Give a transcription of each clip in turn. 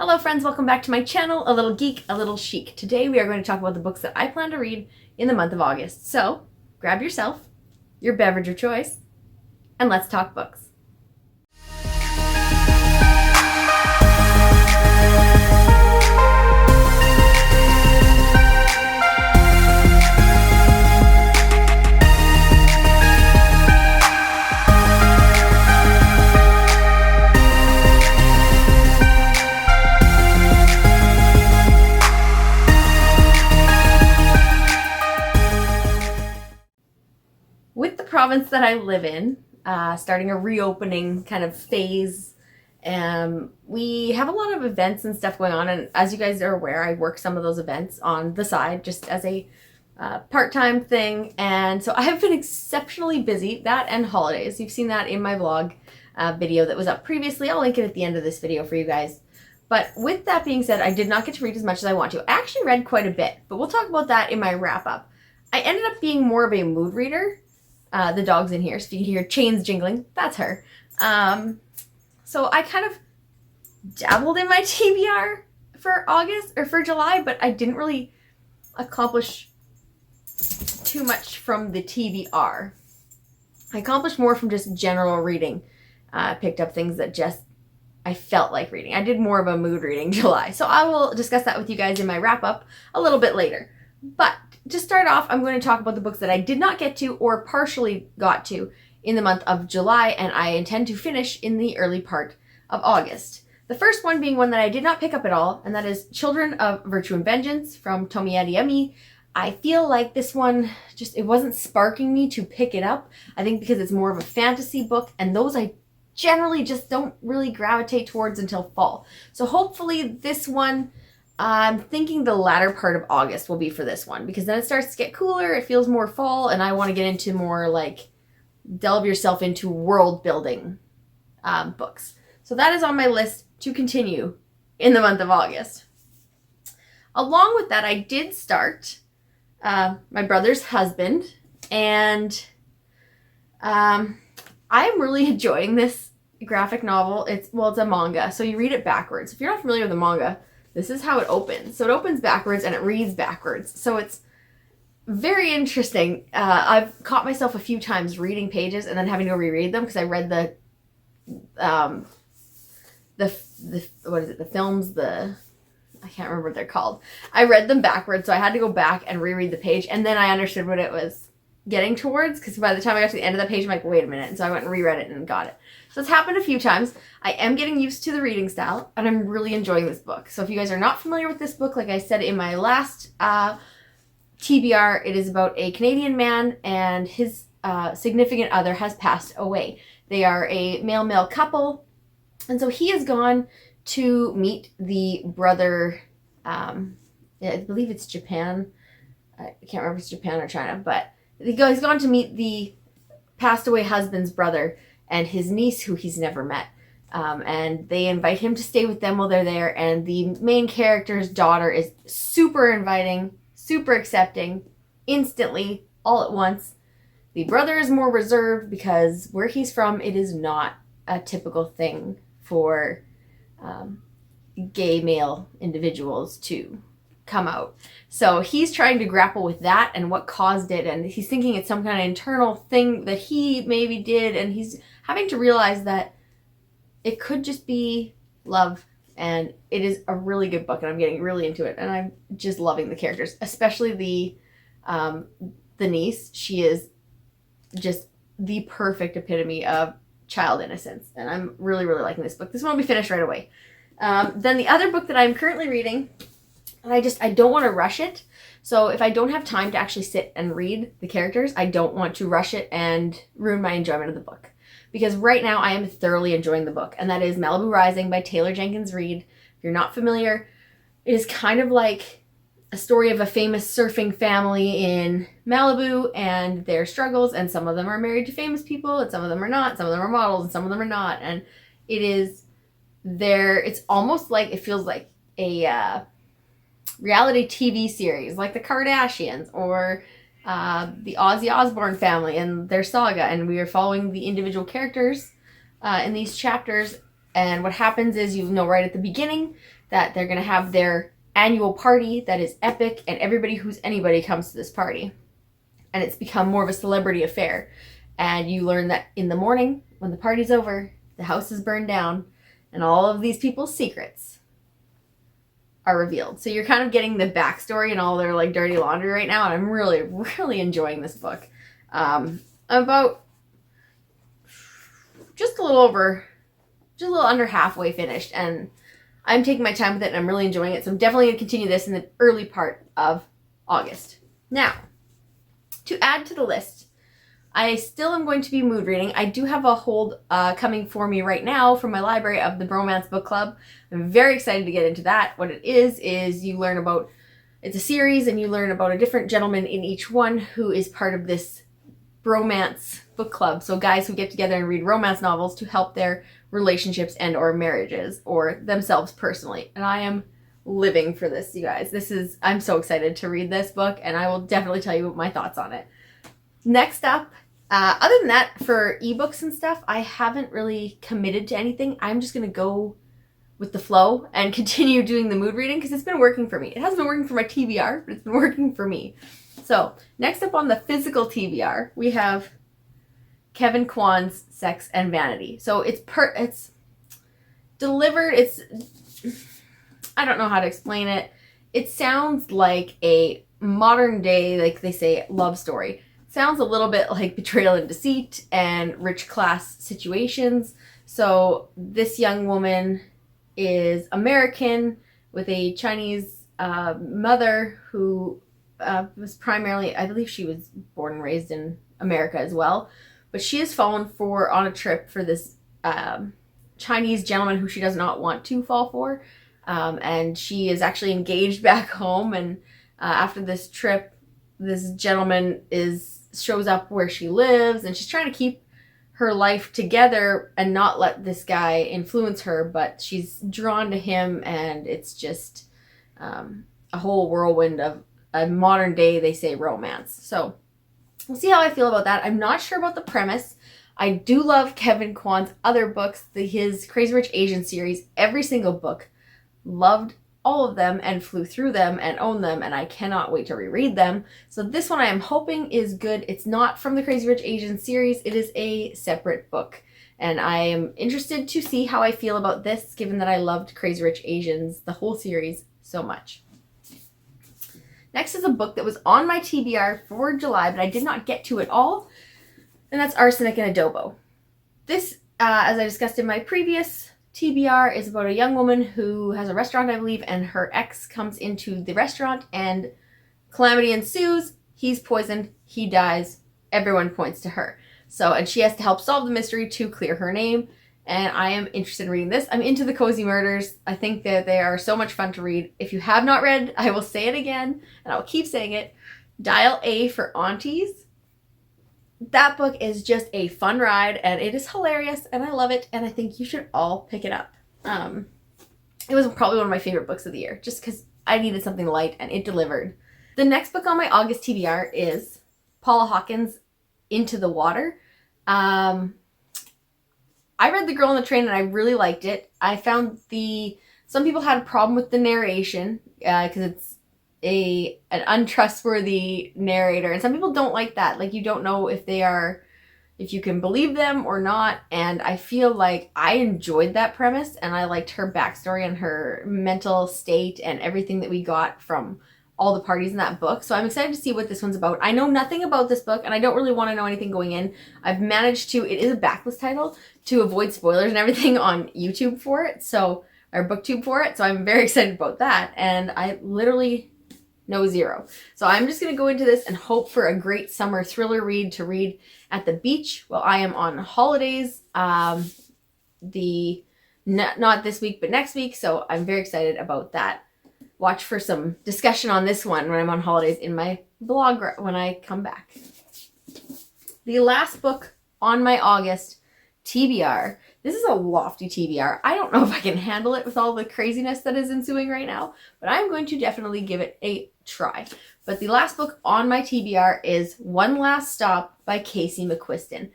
Hello friends, welcome back to my channel, A Little Geek, A Little Chic. Today we are going to talk about the books that I plan to read in the month of August. So, grab yourself, your beverage of choice, and let's talk books. With the province that I live in, starting a reopening kind of phase, we have a lot of events and stuff going on, and as you guys are aware, I work some of those events on the side just as a part-time thing, and so I have been exceptionally busy, that and holidays. You've seen that in my vlog video that was up previously. I'll link it at the end of this video for you guys. But with that being said, I did not get to read as much as I want to. I actually read quite a bit, but we'll talk about that in my wrap-up. I ended up being more of a mood reader. The dog's in here, so if you hear chains jingling, that's her. So I kind of dabbled in my TBR for August, or for July, but I didn't really accomplish too much from the TBR. I accomplished more from just general reading. I picked up things that just I felt like reading. I did more of a mood reading July, so I will discuss that with you guys in my wrap-up a little bit later. But to start off, I'm going to talk about the books that I did not get to or partially got to in the month of July, and I intend to finish in the early part of August. The first one being one that I did not pick up at all, and that is Children of Virtue and Vengeance from Tomi Adeyemi. I feel like this one, it wasn't sparking me to pick it up. I think because it's more of a fantasy book, and those I generally just don't really gravitate towards until fall. So hopefully this one, I'm thinking the latter part of August will be for this one, because then it starts to get cooler, it feels more fall, and I want to get into more like delve yourself into world building books. So that is on my list to continue in the month of August. Along with that, I did start My Brother's Husband, and I am really enjoying this graphic novel. It's a manga, so you read it backwards. If you're not familiar with the manga, this is how it opens. So it opens backwards and it reads backwards. So it's very interesting. I've caught myself a few times reading pages and then having to reread them because I read the what is it? The films, I can't remember what they're called. I read them backwards, so I had to go back and reread the page, and then I understood what it was getting towards, because by the time I got to the end of the page, I'm like, wait a minute. And so I went and reread it and got it. So it's happened a few times. I am getting used to the reading style, and I'm really enjoying this book. So if you guys are not familiar with this book, like I said in my last TBR, it is about a Canadian man and his significant other has passed away. They are a male-male couple, and so he has gone to meet the brother, I believe it's Japan. I can't remember if it's Japan or China, but he's gone to meet the passed away husband's brother and his niece, who he's never met. And they invite him to stay with them while they're there. And the main character's daughter is super inviting, super accepting, instantly, all at once. The brother is more reserved because where he's from, it is not a typical thing for gay male individuals to come out. So he's trying to grapple with that and what caused it, and he's thinking it's some kind of internal thing that he maybe did, and he's having to realize that it could just be love. And it is a really good book, and I'm getting really into it, and I'm just loving the characters, especially the niece. She is just the perfect epitome of child innocence, and I'm really, really liking this book. This one will be finished right away. Then the other book that I'm currently reading, and I don't want to rush it. So if I don't have time to actually sit and read the characters, I don't want to rush it and ruin my enjoyment of the book. Because right now I am thoroughly enjoying the book, and that is Malibu Rising by Taylor Jenkins Reid. If you're not familiar, it is kind of like a story of a famous surfing family in Malibu and their struggles, and some of them are married to famous people, and some of them are not. Some of them are models, and some of them are not. And it's almost like, it feels like a reality TV series, like the Kardashians or the Ozzy Osbourne family and their saga, and we are following the individual characters in these chapters And what happens is, you know, right at the beginning that they're going to have their annual party that is epic, and everybody who's anybody comes to this party. And it's become more of a celebrity affair. And you learn that in the morning, when the party's over, the house is burned down, and all of these people's secrets are revealed. So you're kind of getting the backstory and all their like dirty laundry right now, and I'm really, really enjoying this book. About just a little under halfway finished, and I'm taking my time with it, and I'm really enjoying it. So I'm definitely going to continue this in the early part of August. Now, to add to the list, I still am going to be mood reading. I do have a hold coming for me right now from my library of the Bromance Book Club. I'm very excited to get into that. What it is you learn about, it's a series, and you learn about a different gentleman in each one who is part of this bromance book club. So guys who get together and read romance novels to help their relationships and or marriages or themselves personally. And I am living for this, you guys. I'm so excited to read this book, and I will definitely tell you my thoughts on it. Next up, other than that, for ebooks and stuff, I haven't really committed to anything. I'm just going to go with the flow and continue doing the mood reading because it's been working for me. It hasn't been working for my TBR, but it's been working for me. So, next up on the physical TBR, we have Kevin Kwan's Sex and Vanity. So it's delivered, I don't know how to explain it. It sounds like a modern day, like they say, love story. Sounds a little bit like Betrayal and Deceit and rich class situations. So this young woman is American with a Chinese mother who was primarily, I believe she was born and raised in America as well. But she has fallen on a trip for this Chinese gentleman who she does not want to fall for. And she is actually engaged back home. And after this trip, this gentleman shows up where she lives, and she's trying to keep her life together and not let this guy influence her, but she's drawn to him, and it's just a whole whirlwind of a modern day, they say, romance. So we'll see how I feel about that. I'm not sure about the premise. I do love Kevin Kwan's other books, his Crazy Rich Asian series, every single book. Loved all of them and flew through them and owned them, and I cannot wait to reread them. So this one I am hoping is good. It's not from the Crazy Rich Asian series. It is a separate book, and I am interested to see how I feel about this, given that I loved Crazy Rich Asians, the whole series, so much. Next is a book that was on my TBR for July, but I did not get to it all, and that's Arsenic and Adobo. This, as I discussed in my previous TBR, is about a young woman who has a restaurant, I believe, and her ex comes into the restaurant and calamity ensues. He's poisoned, he dies, everyone points to her. So, and she has to help solve the mystery to clear her name, and I am interested in reading this. I'm into the cozy murders. I think that they are so much fun to read. If you have not read, I will say it again, and I'll keep saying it, Dial A for Aunties. That book is just a fun ride, and it is hilarious, and I love it, and I think you should all pick it up. It was probably one of my favorite books of the year, just because I needed something light, and it delivered. The next book on my August TBR is Paula Hawkins' Into the Water. I read The Girl on the Train, and I really liked it. I found some people had a problem with the narration, because it's an untrustworthy narrator, and some people don't like that. Like, you don't know if you can believe them or not, and I feel like I enjoyed that premise, and I liked her backstory and her mental state and everything that we got from all the parties in that book. So I'm excited to see what this one's about. I know nothing about this book, and I don't really want to know anything going in. I've managed to, it is a backlist title, to avoid spoilers and everything on YouTube for it, or BookTube for it, so I'm very excited about that, and I literally know zero. So I'm just going to go into this and hope for a great summer thriller read to read at the beach while I am on holidays. Not this week, but next week. So I'm very excited about that. Watch for some discussion on this one when I'm on holidays in my blog when I come back. The last book on my August TBR. This is a lofty TBR. I don't know if I can handle it with all the craziness that is ensuing right now, but I'm going to definitely give it a try. But the last book on my TBR is One Last Stop by Casey McQuiston.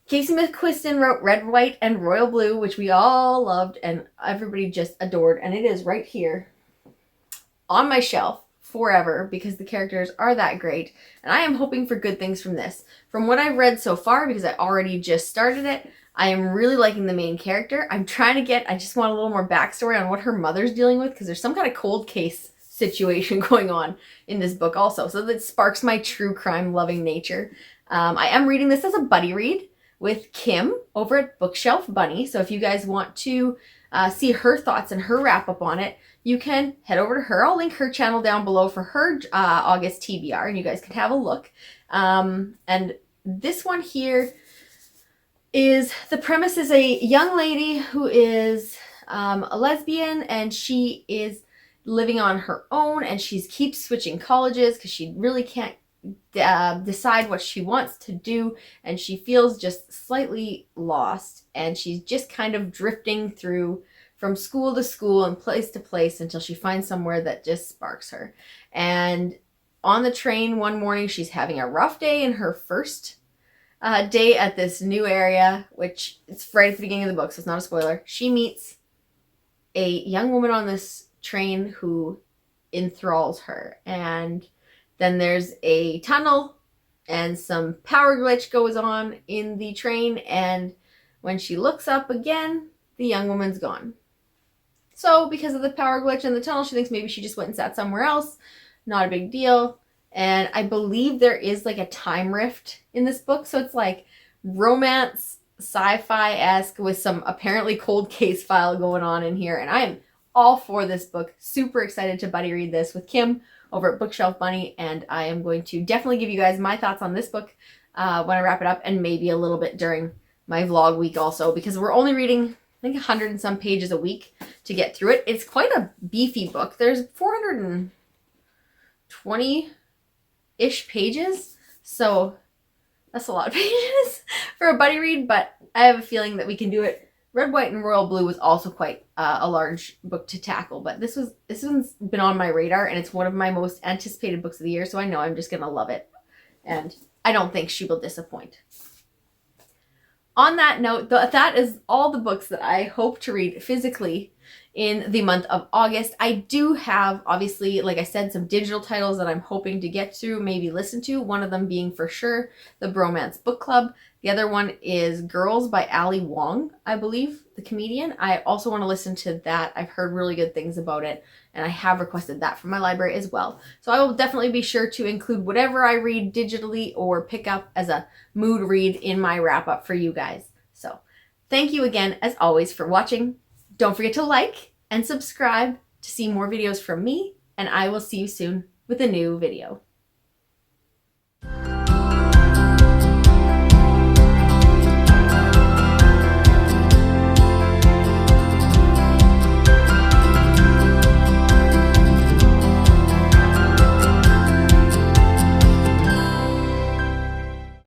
Casey McQuiston wrote Red, White, and Royal Blue, which we all loved and everybody just adored. And it is right here on my shelf forever because the characters are that great. And I am hoping for good things from this. From what I've read so far, because I already just started it, I am really liking the main character. I just want a little more backstory on what her mother's dealing with, because there's some kind of cold case situation going on in this book also. So that sparks my true crime loving nature. I am reading this as a buddy read with Kim over at Bookshelfbunny. So if you guys want to see her thoughts and her wrap up on it, you can head over to her. I'll link her channel down below for her August TBR, and you guys can have a look. And this one here is, the premise is a young lady who is a lesbian, and she is living on her own, and she keeps switching colleges because she really can't decide what she wants to do, and she feels just slightly lost, and she's just kind of drifting through from school to school and place to place until she finds somewhere that just sparks her. And on the train one morning, she's having a rough day in her first day at this new area, which it's right at the beginning of the book, so it's not a spoiler. She meets a young woman on this train who enthralls her, and then there's a tunnel and some power glitch goes on in the train, and when she looks up again, the young woman's gone. So because of the power glitch in the tunnel, she thinks maybe she just went and sat somewhere else. Not a big deal. And I believe there is like a time rift in this book, so it's like romance, sci-fi-esque with some apparently cold case file going on in here, and I am all for this book. Super excited to buddy read this with Kim over at Bookshelfbunny, and I am going to definitely give you guys my thoughts on this book when I wrap it up, and maybe a little bit during my vlog week also, because we're only reading, I think, 100 and some pages a week to get through it. It's quite a beefy book. There's 420-ish pages, so that's a lot of pages for a buddy read, but I have a feeling that we can do it. Red, White, and Royal Blue was also quite a large book to tackle, but this one's been on my radar, and it's one of my most anticipated books of the year, so I know I'm just going to love it, and I don't think she will disappoint. On that note, that is all the books that I hope to read physically in the month of August. I do have, obviously, like I said, some digital titles that I'm hoping to get through, maybe listen to. One of them being for sure the Bromance Book Club. The other one is Girls by Ali Wong, I believe, the comedian. I also want to listen to that. I've heard really good things about it, and I have requested that from my library as well. So I will definitely be sure to include whatever I read digitally or pick up as a mood read in my wrap up for you guys. So thank you again, as always, for watching. Don't forget to like and subscribe to see more videos from me, and I will see you soon with a new video.